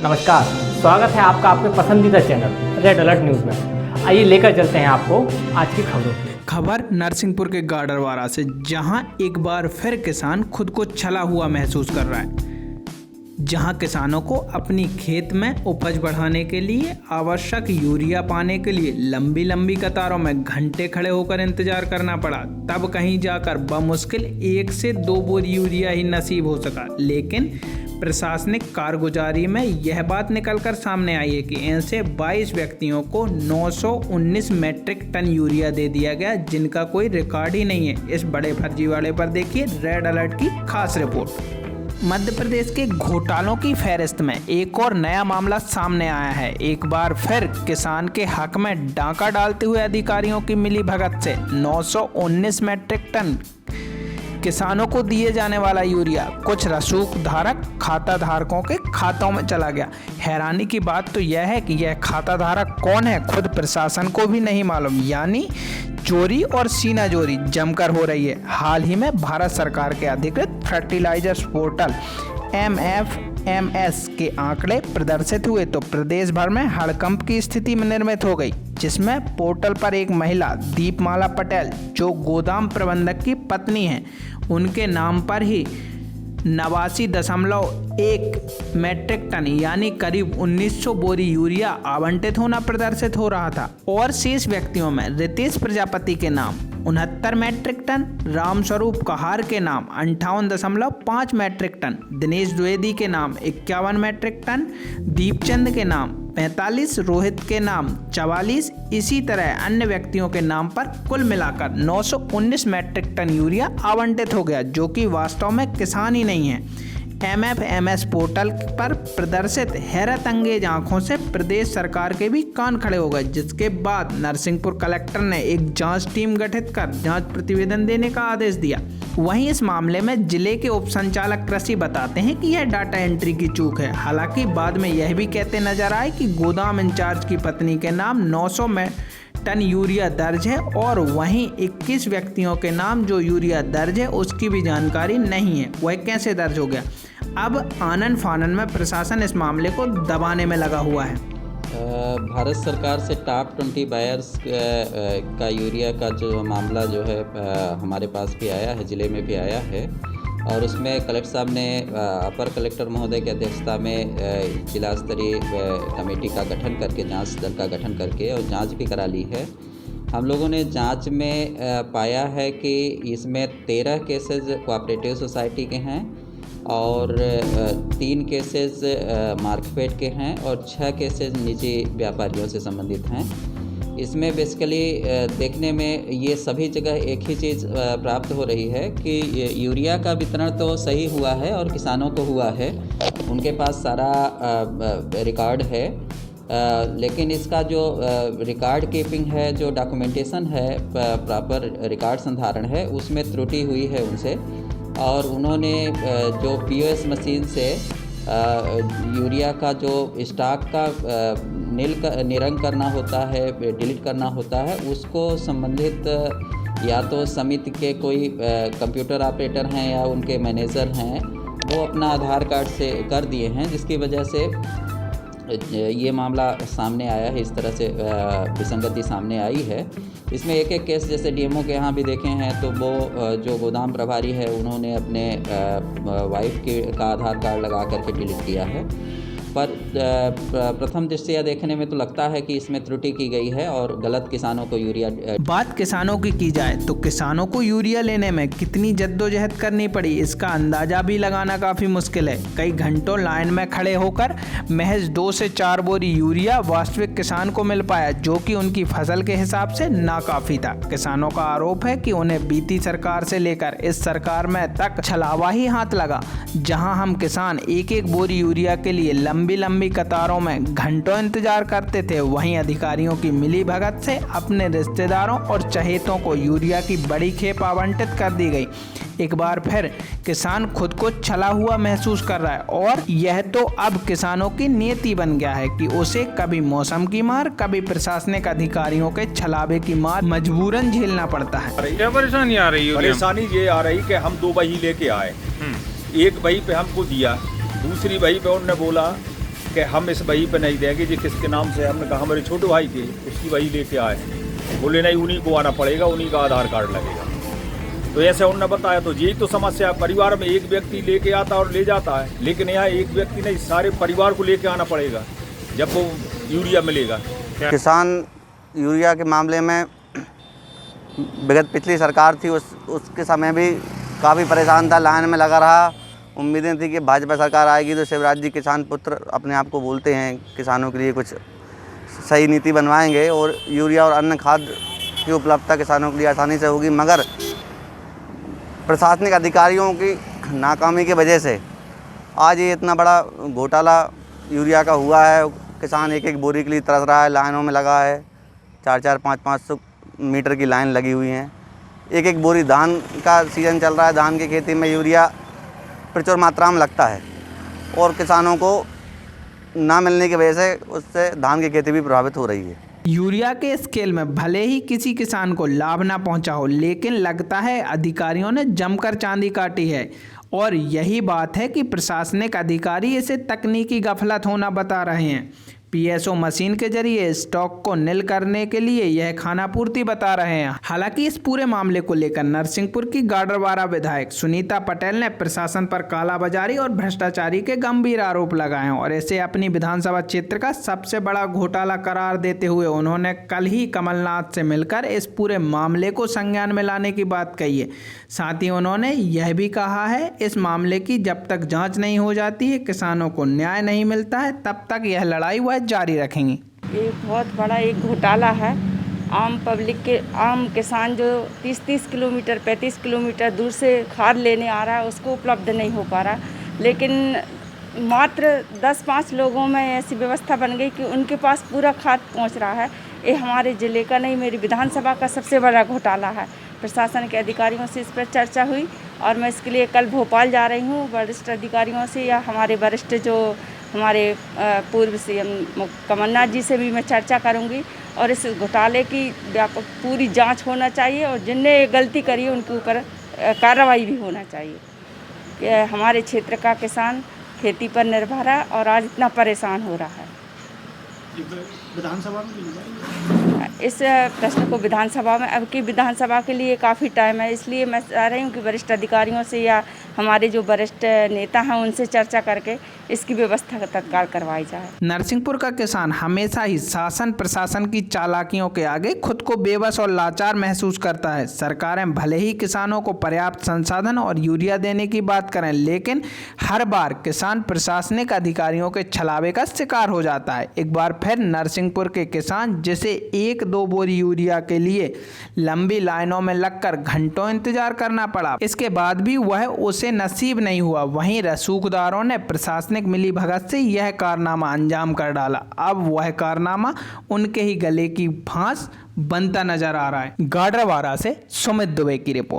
नमस्कार, स्वागत है आपका अपने पसंदीदा चैनल रेड अलर्ट न्यूज़ में। आइए लेकर चलते हैं आपको आज की खबरों की। खबर नरसिंहपुर के गाडरवारा से, जहां एक बार फिर किसान खुद को छला हुआ महसूस कर रहा है। जहां किसानों को अपनी खेत में उपज बढ़ाने के लिए आवश्यक यूरिया पाने के लिए लंबी लंबी कतारों में घंटे खड़े होकर इंतजार करना पड़ा, तब कहीं जाकर बमुश्किल 1 से 2 बोरी यूरिया ही नसीब हो सका। लेकिन प्रशासनिक कारगुजारी में यह बात निकलकर सामने आई है कि ऐसे 22 व्यक्तियों को 919 मैट्रिक टन यूरिया दे दिया गया, जिनका कोई रिकॉर्ड ही नहीं है। इस बड़े फर्जीवाड़े पर देखिए रेड अलर्ट की खास रिपोर्ट। मध्य प्रदेश के घोटालों की फहरिस्त में एक और नया मामला सामने आया है। एक बार फिर किसान के हक में डांका डालते हुए अधिकारियों की मिलीभगत से 919 मैट्रिक टन किसानों को दिए जाने वाला यूरिया कुछ रसूख धारक खाता धारकों के खातों में चला गया। हैरानी की बात तो यह है कि यह खाता धारक कौन है, खुद प्रशासन को भी नहीं मालूम। यानी चोरी और सीनाजोरी जमकर हो रही है। हाल ही में भारत सरकार के अधिकृत फर्टिलाइजर्स पोर्टल MFMS के आंकड़े प्रदर्शित हुए तो प्रदेश भर में हड़कंप की स्थिति निर्मित हो गई, जिसमें पोर्टल पर एक महिला दीपमाला पटेल, जो गोदाम प्रबंधक की पत्नी है, उनके नाम पर ही 89.1 मैट्रिक टन यानी करीब 1900 बोरी यूरिया आवंटित होना प्रदर्शित हो रहा था। और शेष व्यक्तियों में रितेश प्रजापति के नाम 69 मैट्रिक टन, रामस्वरूप कहार के नाम 58.5 मैट्रिक टन, दिनेश द्विवेदी के नाम 51 मैट्रिक टन, दीपचंद के नाम 45, रोहित के नाम 44, इसी तरह अन्य व्यक्तियों के नाम पर कुल मिलाकर 919 मैट्रिक टन यूरिया आवंटित हो गया, जो कि वास्तव में किसान ही नहीं है। MFMS पोर्टल पर प्रदर्शित हैरत अंगेज आंखों से प्रदेश सरकार के भी कान खड़े हो गए, जिसके बाद नरसिंहपुर कलेक्टर ने एक जांच टीम गठित कर जांच प्रतिवेदन देने का आदेश दिया। वहीं इस मामले में जिले के उप संचालक कृषि बताते हैं कि यह डाटा एंट्री की चूक है। हालांकि बाद में यह भी कहते नजर आए कि गोदाम इंचार्ज की पत्नी के नाम 900 टन यूरिया दर्ज है और वहीं 21 व्यक्तियों के नाम जो यूरिया दर्ज है उसकी भी जानकारी नहीं है। वह कैसे दर्ज हो गया? अब आनन फानन में प्रशासन इस मामले को दबाने में लगा हुआ है। भारत सरकार से टॉप 20 बायर्स का यूरिया का जो मामला जो है हमारे पास भी आया है, ज़िले में भी आया है। और उसमें कलेक्टर साहब ने अपर कलेक्टर महोदय की अध्यक्षता में जिला स्तरीय कमेटी का गठन करके, जांच दल का गठन करके और जांच भी करा ली है। हम लोगों ने जांच में पाया है कि इसमें 13 केसेस कोऑपरेटिव सोसाइटी के हैं और 3 केसेस मार्कफेड के हैं और 6 केसेस निजी व्यापारियों से संबंधित हैं। इसमें बेसिकली देखने में ये सभी जगह एक ही चीज़ प्राप्त हो रही है कि यूरिया का वितरण तो सही हुआ है और किसानों को हुआ है, उनके पास सारा रिकॉर्ड है, लेकिन इसका जो रिकॉर्ड कीपिंग है, जो डॉक्यूमेंटेशन है, प्रॉपर रिकॉर्ड संधारण है, उसमें त्रुटि हुई है उनसे। और उन्होंने जो POS मशीन से यूरिया का जो स्टॉक का निरंक करना होता है, डिलीट करना होता है, उसको संबंधित या तो समिति के कोई कंप्यूटर ऑपरेटर हैं या उनके मैनेजर हैं, वो अपना आधार कार्ड से कर दिए हैं, जिसकी वजह से ये मामला सामने आया है। इस तरह से विसंगति सामने आई है। इसमें एक एक केस जैसे DMO के यहाँ भी देखे हैं तो वो जो गोदाम प्रभारी है उन्होंने अपने वाइफ का आधार कार्ड लगा करके डिलीट किया है। पर प्रथम दृष्टया देखने में तो लगता है कि इसमें त्रुटि की गई है और गलत किसानों को यूरिया। बात किसानों की जाए तो किसानों को यूरिया लेने में कितनी जद्दोजहद करनी पड़ी, इसका अंदाजा भी लगाना काफ़ी मुश्किल है। कई घंटों लाइन में खड़े होकर महज 2 से 4 बोरी यूरिया वास्तविक किसान को मिल पाया, जो कि उनकी फसल के हिसाब से नाकाफ़ी था। किसानों का आरोप है कि उन्हें बीती सरकार से लेकर इस सरकार में तक छलावा ही हाथ लगा, जहां हम किसान एक एक बोरी यूरिया के लिए लंबी लंबी कतारों में घंटों इंतजार करते थे। वहीं अधिकारियों की मिलीभगत से अपने रिश्तेदारों और चहेतों को यूरिया की बड़ी खेप आवंटित कर दी गई। एक बार फिर किसान खुद को छला हुआ महसूस कर रहा है और यह तो अब किसानों की नियति बन गया है कि उसे कभी मौसम की मार, कभी प्रशासनिक अधिकारियों के छलावे की मार मजबूरन झेलना पड़ता है। क्या परेशानी आ रही है? परेशानी ये आ रही कि हम 2 बही लेके आए, एक बही पे हमको दिया, दूसरी बही पे उन्होंने बोला कि हम इस वही पे नहीं देंगे जी किसके नाम से। हमने कहा हमारे छोटे भाई के उसकी वही लेके आए, बोले नहीं उन्हीं को आना पड़ेगा, उन्हीं का आधार कार्ड लगेगा। तो ऐसे उन्होंने बताया। तो यही तो समस्या है, परिवार में एक व्यक्ति लेके आता और ले जाता है, लेकिन यहाँ एक व्यक्ति नहीं सारे परिवार को लेके आना पड़ेगा जब वो यूरिया मिलेगा। किसान यूरिया के मामले में विगत पिछली सरकार थी उसके समय भी काफ़ी परेशान था, लाइन में लगा रहा। उम्मीदें थी कि भाजपा सरकार आएगी तो शिवराज जी किसान पुत्र अपने आप को बोलते हैं, किसानों के लिए कुछ सही नीति बनवाएंगे और यूरिया और अन्य खाद की उपलब्धता किसानों के लिए आसानी से होगी। मगर प्रशासनिक अधिकारियों की नाकामी की वजह से आज ये इतना बड़ा घोटाला यूरिया का हुआ है। किसान एक एक बोरी के लिए तरस रहा है, लाइनों में लगा है, 400 500 मीटर की लाइन लगी हुई हैं। एक एक बोरी धान का सीज़न चल रहा है, धान की खेती में यूरिया प्रचुर मात्रा में लगता है और किसानों को ना मिलने की वजह से उससे धान की खेती भी प्रभावित हो रही है। यूरिया के स्केल में भले ही किसी किसान को लाभ ना पहुंचा हो, लेकिन लगता है अधिकारियों ने जमकर चांदी काटी है। और यही बात है कि प्रशासनिक अधिकारी इसे तकनीकी गफलत होना बता रहे हैं। पीएसओ मशीन के जरिए स्टॉक को नील करने के लिए यह खानापूर्ति बता रहे हैं। हालांकि इस पूरे मामले को लेकर नरसिंहपुर की गाडरवारा विधायक सुनीता पटेल ने प्रशासन पर कालाबाजारी और भ्रष्टाचारी के गंभीर आरोप लगाए हैं और इसे अपनी विधानसभा क्षेत्र का सबसे बड़ा घोटाला करार देते हुए उन्होंने कल ही कमलनाथ से मिलकर इस पूरे मामले को संज्ञान में लाने की बात कही है। साथ ही उन्होंने यह भी कहा है इस मामले की जब तक जांच नहीं हो जाती है, किसानों को न्याय नहीं मिलता है, तब तक यह लड़ाई वह जारी रखेंगे। ये बहुत बड़ा एक घोटाला है। आम किसान जो 30-30 किलोमीटर 35 किलोमीटर दूर से खाद लेने आ रहा है उसको उपलब्ध नहीं हो पा रहा, लेकिन मात्र 10-5 लोगों में ऐसी व्यवस्था बन गई कि उनके पास पूरा खाद पहुंच रहा है। ये हमारे ज़िले का नहीं, मेरी विधानसभा का सबसे बड़ा घोटाला है। प्रशासन के अधिकारियों से इस पर चर्चा हुई और मैं इसके लिए कल भोपाल जा रही हूँ। वरिष्ठ अधिकारियों से या हमारे वरिष्ठ जो हमारे पूर्व सीएम कमलनाथ जी से भी मैं चर्चा करूंगी और इस घोटाले की व्यापक पूरी जांच होना चाहिए और जिनने गलती करी है उनके ऊपर कार्रवाई भी होना चाहिए। कि हमारे क्षेत्र का किसान खेती पर निर्भर है और आज इतना परेशान हो रहा है। विधानसभा में इस प्रश्न को विधानसभा में, अब की विधानसभा के लिए काफ़ी टाइम है, इसलिए मैं चाह रही हूँ कि वरिष्ठ अधिकारियों से या हमारे जो वरिष्ठ नेता हैं उनसे चर्चा करके इसकी व्यवस्था तत्काल करवाई जाए। नरसिंहपुर का किसान हमेशा ही शासन प्रशासन की चालाकियों के आगे खुद को बेबस और लाचार महसूस करता है। सरकारें भले ही किसानों को पर्याप्त संसाधन और यूरिया देने की बात करें, लेकिन हर बार किसान प्रशासनिक अधिकारियों के छलावे का शिकार हो जाता है। एक बार फिर नरसिंहपुर के किसान जिसे 1-2 बोरी यूरिया के लिए लंबी लाइनों में लगकर घंटों इंतजार करना पड़ा, इसके बाद भी वह उसे नसीब नहीं हुआ। वहीं रसूखदारों ने प्रशासनिक मिलीभगत से यह कारनामा अंजाम कर डाला। अब वह कारनामा उनके ही गले की फांस बनता नजर आ रहा है। गाडरवारा से सुमित दुबे की रिपोर्ट।